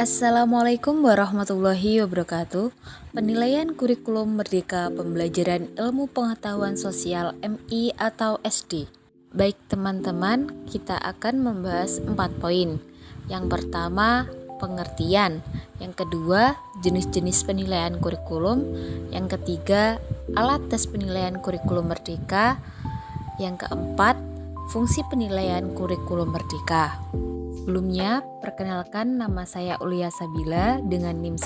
Assalamualaikum warahmatullahi wabarakatuh. Penilaian kurikulum Merdeka Pembelajaran Ilmu Pengetahuan Sosial MI atau SD. Baik teman-teman, kita akan membahas 4 poin. Yang pertama, pengertian. Yang kedua, jenis-jenis penilaian kurikulum. Yang ketiga, alat tes penilaian kurikulum Merdeka. Yang keempat, fungsi penilaian kurikulum Merdeka. Sebelumnya, perkenalkan nama saya Ulia Sabila dengan NIM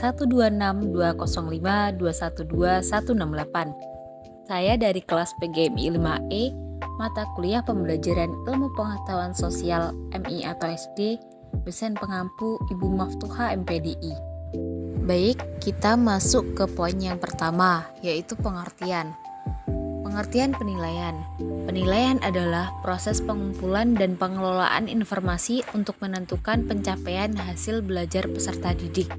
1262052121168. Saya dari kelas PGMI 5E, mata kuliah pembelajaran ilmu pengetahuan sosial MI atau SD, dosen pengampu Ibu Maftuha MPDI. Baik, kita masuk ke poin yang pertama, yaitu pengertian. Pengertian penilaian. Penilaian adalah proses pengumpulan dan pengelolaan informasi untuk menentukan pencapaian hasil belajar peserta didik.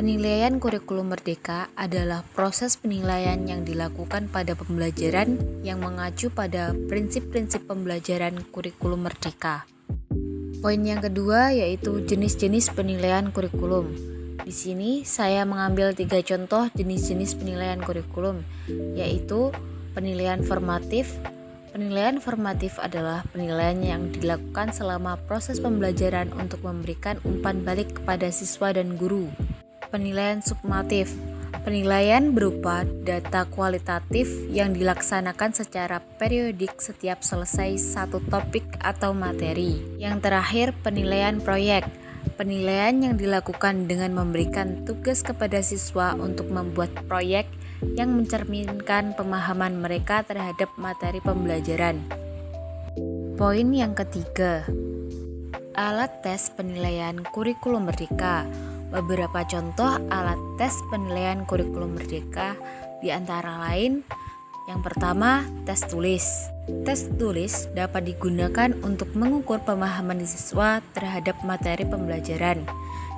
Penilaian kurikulum Merdeka adalah proses penilaian yang dilakukan pada pembelajaran yang mengacu pada prinsip-prinsip pembelajaran kurikulum Merdeka. Poin yang kedua yaitu jenis-jenis penilaian kurikulum. Di sini saya mengambil 3 contoh jenis-jenis penilaian kurikulum, yaitu penilaian formatif. Penilaian formatif adalah penilaian yang dilakukan selama proses pembelajaran untuk memberikan umpan balik kepada siswa dan guru. Penilaian summatif. Penilaian berupa data kualitatif yang dilaksanakan secara periodik setiap selesai satu topik atau materi. Yang terakhir, penilaian proyek. Penilaian yang dilakukan dengan memberikan tugas kepada siswa untuk membuat proyek yang mencerminkan pemahaman mereka terhadap materi pembelajaran. Poin yang ketiga, alat tes penilaian kurikulum Merdeka. Beberapa contoh alat tes penilaian kurikulum Merdeka di antara lain, yang pertama, tes tulis. Tes tulis dapat digunakan untuk mengukur pemahaman siswa terhadap materi pembelajaran.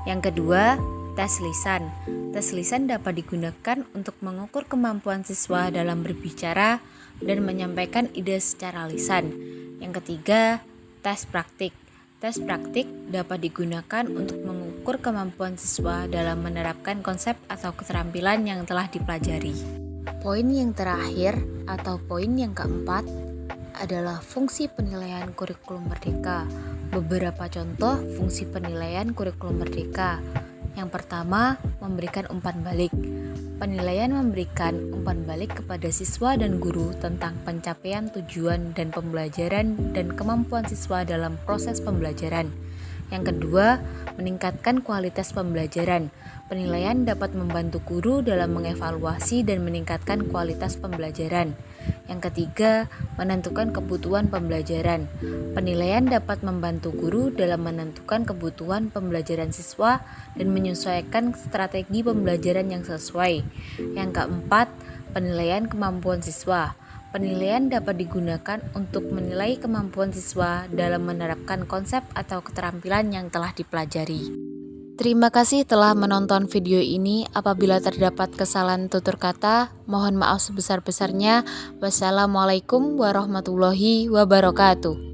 Yang kedua, tes lisan. Tes lisan dapat digunakan untuk mengukur kemampuan siswa dalam berbicara dan menyampaikan ide secara lisan. Yang ketiga, tes praktik. Tes praktik dapat digunakan untuk mengukur kemampuan siswa dalam menerapkan konsep atau keterampilan yang telah dipelajari. Poin yang terakhir atau poin yang keempat adalah fungsi penilaian kurikulum Merdeka. Beberapa contoh fungsi penilaian kurikulum Merdeka. Yang pertama, memberikan umpan balik. Penilaian memberikan umpan balik kepada siswa dan guru tentang pencapaian tujuan dan pembelajaran dan kemampuan siswa dalam proses pembelajaran. Yang kedua, meningkatkan kualitas pembelajaran. Penilaian dapat membantu guru dalam mengevaluasi dan meningkatkan kualitas pembelajaran. Yang ketiga, menentukan kebutuhan pembelajaran. Penilaian dapat membantu guru dalam menentukan kebutuhan pembelajaran siswa dan menyesuaikan strategi pembelajaran yang sesuai. Yang keempat, penilaian kemampuan siswa. Penilaian dapat digunakan untuk menilai kemampuan siswa dalam menerapkan konsep atau keterampilan yang telah dipelajari. Terima kasih telah menonton video ini. Apabila terdapat kesalahan tutur kata, mohon maaf sebesar-besarnya. Wassalamualaikum warahmatullahi wabarakatuh.